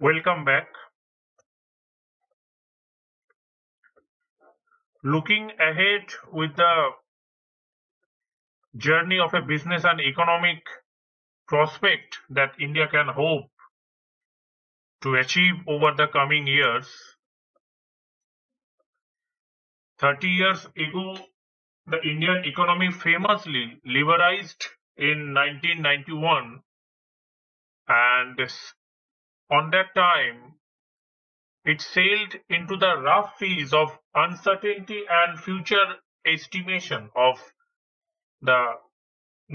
Welcome back. Looking ahead with the journey of a business and economic prospect that India can hope to achieve over the coming years. 30 years ago, the Indian economy famously liberalized in 1991, and on that time, it sailed into the rough seas of uncertainty and future estimation of the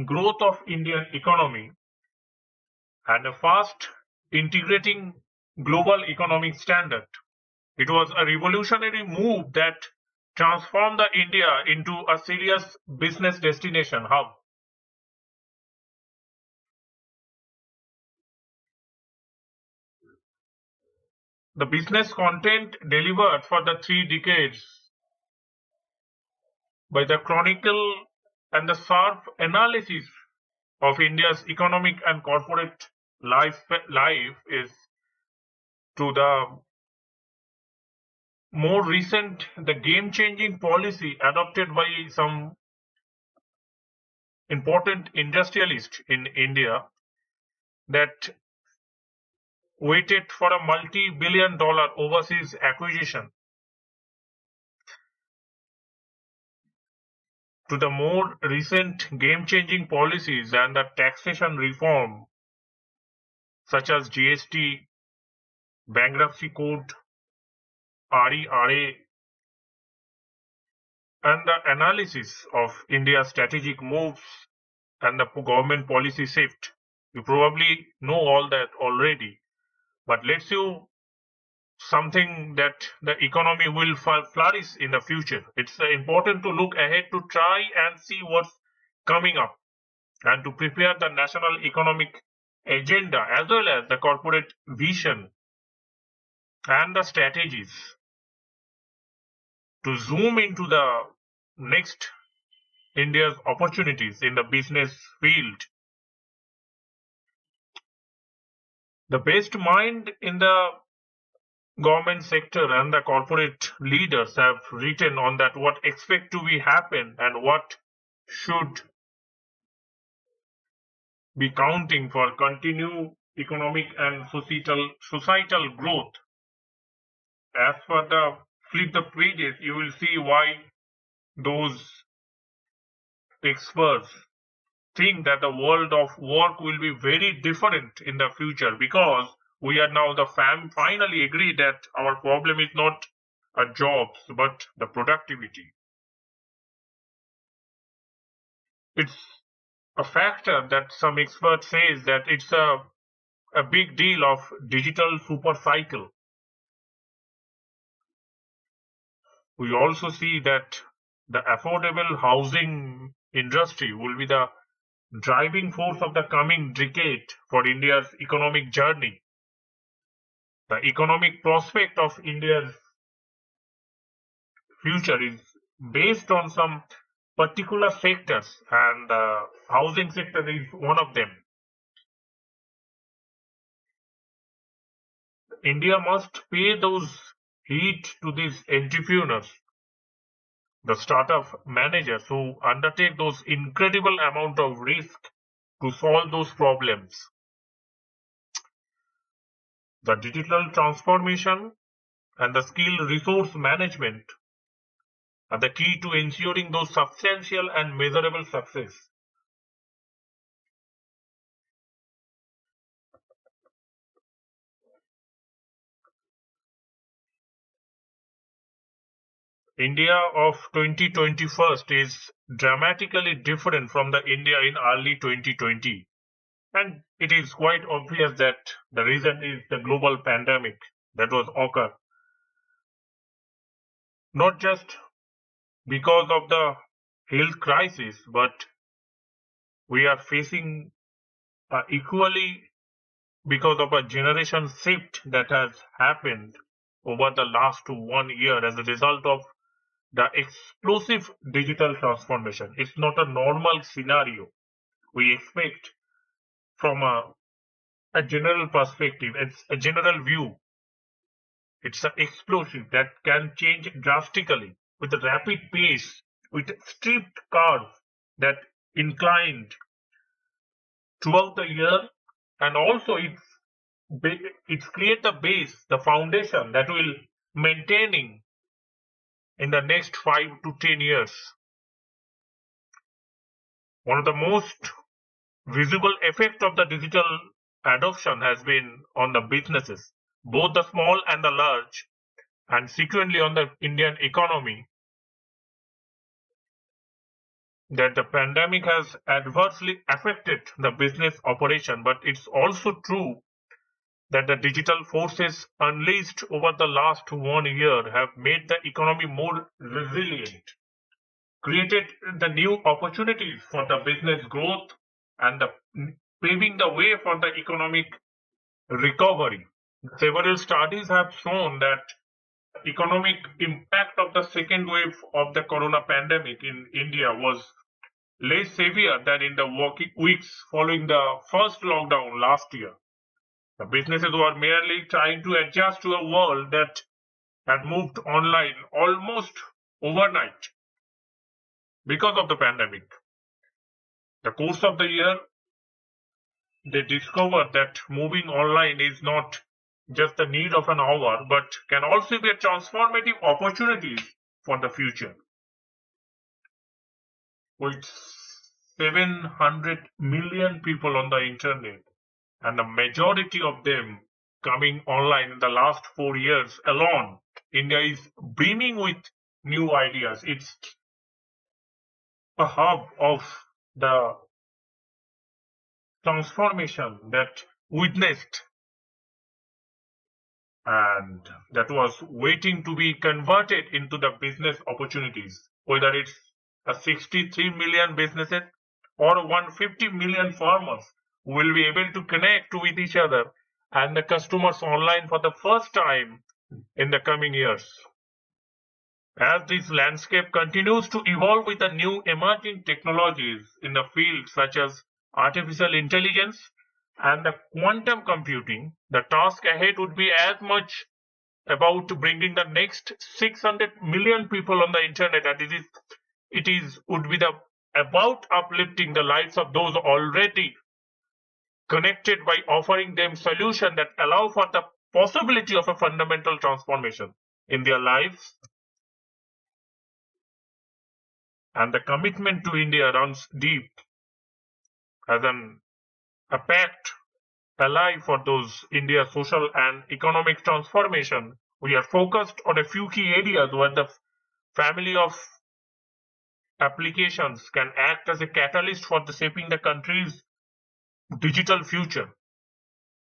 growth of Indian economy and a fast integrating global economic standard. It was a revolutionary move that transformed the India into a serious business destination hub. The business content delivered for the 3 decades by the chronicle and the sharp analysis of India's economic and corporate life is to the more recent, the game-changing policy adopted by some important industrialists in India that waited for a multi-billion dollar overseas acquisition to the more recent game-changing policies and the taxation reform such as GST, bankruptcy code, RERA, and the analysis of India's strategic moves and the government policy shift. You probably know all that already, but let's you something that the economy will flourish in the future. It's important to look ahead to try and see what's coming up and to prepare the national economic agenda as well as the corporate vision and the strategies to zoom into the next India's opportunities in the business field. The best mind in the government sector and the corporate leaders have written on that what expect to be happen and what should be counting for continued economic and societal growth. As for the flip the pages, you will see why those experts think that the world of work will be very different in the future because we are now finally agreed that our problem is not jobs but the productivity. It's a factor that some experts says that it's a big deal of digital super cycle. We also see that the affordable housing industry will be the driving force of the coming decade for India's economic journey. The economic prospect of India's future is based on some particular sectors, and the housing sector is one of them. India must pay those heed to these entrepreneurs, the startup managers who undertake those incredible amount of risk to solve those problems. The digital transformation and the skill resource management are the key to ensuring those substantial and measurable success. India of 2021 is dramatically different from the India in early 2020. And it is quite obvious that the reason is the global pandemic that was occurred. Not just because of the health crisis, but we are facing equally because of a generation shift that has happened over the last 1 year as a result of the explosive digital transformation. It's not a normal scenario we expect from a general perspective, it's a general view. It's an explosive that can change drastically with a rapid pace, with steep curve that inclined throughout the year, and also it's create the base, the foundation that will maintaining in the next 5 to 10 years. One of the most visible effect of the digital adoption has been on the businesses, both the small and the large, and sequentially on the Indian economy, that the pandemic has adversely affected the business operation, but it's also true that the digital forces unleashed over the last 1 year have made the economy more resilient, created the new opportunities for the business growth, and paving the way for the economic recovery. Several studies have shown that economic impact of the second wave of the corona pandemic in India was less severe than in the working weeks following the first lockdown last year. The businesses were merely trying to adjust to a world that had moved online almost overnight because of the pandemic. The course of the year, they discovered that moving online is not just the need of an hour, but can also be a transformative opportunity for the future. With 700 million people on the internet, and the majority of them coming online in the last 4 years alone, India is brimming with new ideas. It's a hub of the transformation that witnessed and that was waiting to be converted into the business opportunities, whether it's a 63 million businesses or 150 million farmers who will be able to connect with each other and the customers online for the first time in the coming years. As this landscape continues to evolve with the new emerging technologies in the field such as artificial intelligence and the quantum computing, the task ahead would be as much about bringing the next 600 million people on the internet, and would be about uplifting the lives of those already connected by offering them solutions that allow for the possibility of a fundamental transformation in their lives. And the commitment to India runs deep as a pact ally for those India's social and economic transformation. We are focused on a few key areas where the family of applications can act as a catalyst for shaping the country's digital future.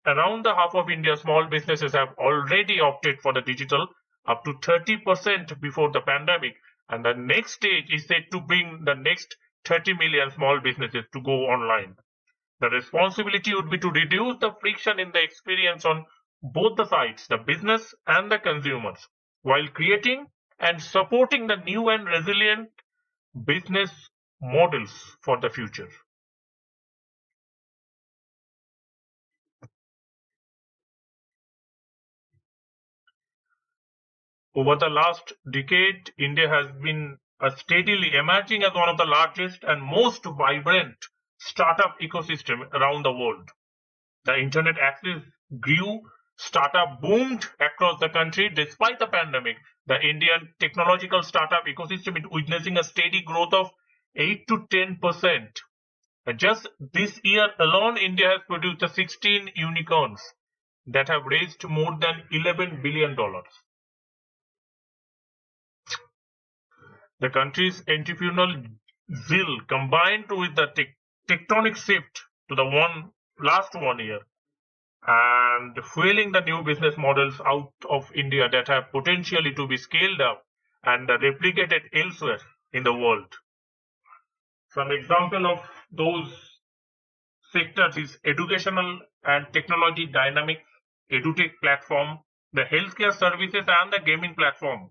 Around the half of India's small businesses have already opted for the digital, up to 30% before the pandemic, and the next stage is set to bring the next 30 million small businesses to go online. The responsibility would be to reduce the friction in the experience on both the sides, the business and the consumers, while creating and supporting the new and resilient business models for the future. Over the last decade, India has been steadily emerging as one of the largest and most vibrant startup ecosystem around the world. The internet access grew, startup boomed across the country despite the pandemic. The Indian technological startup ecosystem is witnessing a steady growth of 8 to 10%. Just this year alone, India has produced 16 unicorns that have raised more than $11 billion. The country's entrepreneurial zeal combined with the tectonic shift to the last 1 year and fueling the new business models out of India that have potentially to be scaled up and replicated elsewhere in the world. Some example of those sectors is educational and technology dynamics, edutech platform, the healthcare services and the gaming platform.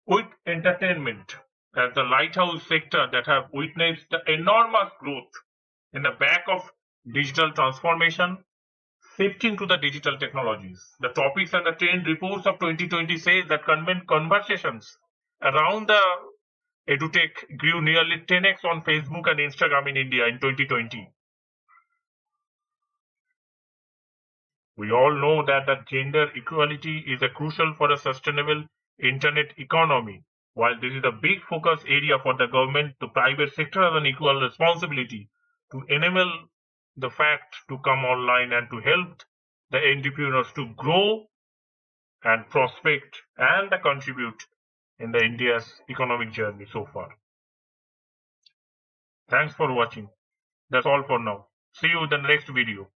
With entertainment as the lighthouse sector that have witnessed the enormous growth in the back of digital transformation, shifting to the digital technologies. The topics and the trend reports of 2020 say that conversations around the edutech grew nearly 10x on Facebook and Instagram in India in 2020. We all know that gender equality is a crucial for a sustainable internet economy. While this is a big focus area for the government, the private sector has an equal responsibility to enable the fact to come online and to help the entrepreneurs to grow and prospect and contribute in the India's economic journey so far. Thanks for watching. That's all for now. See you in the next video.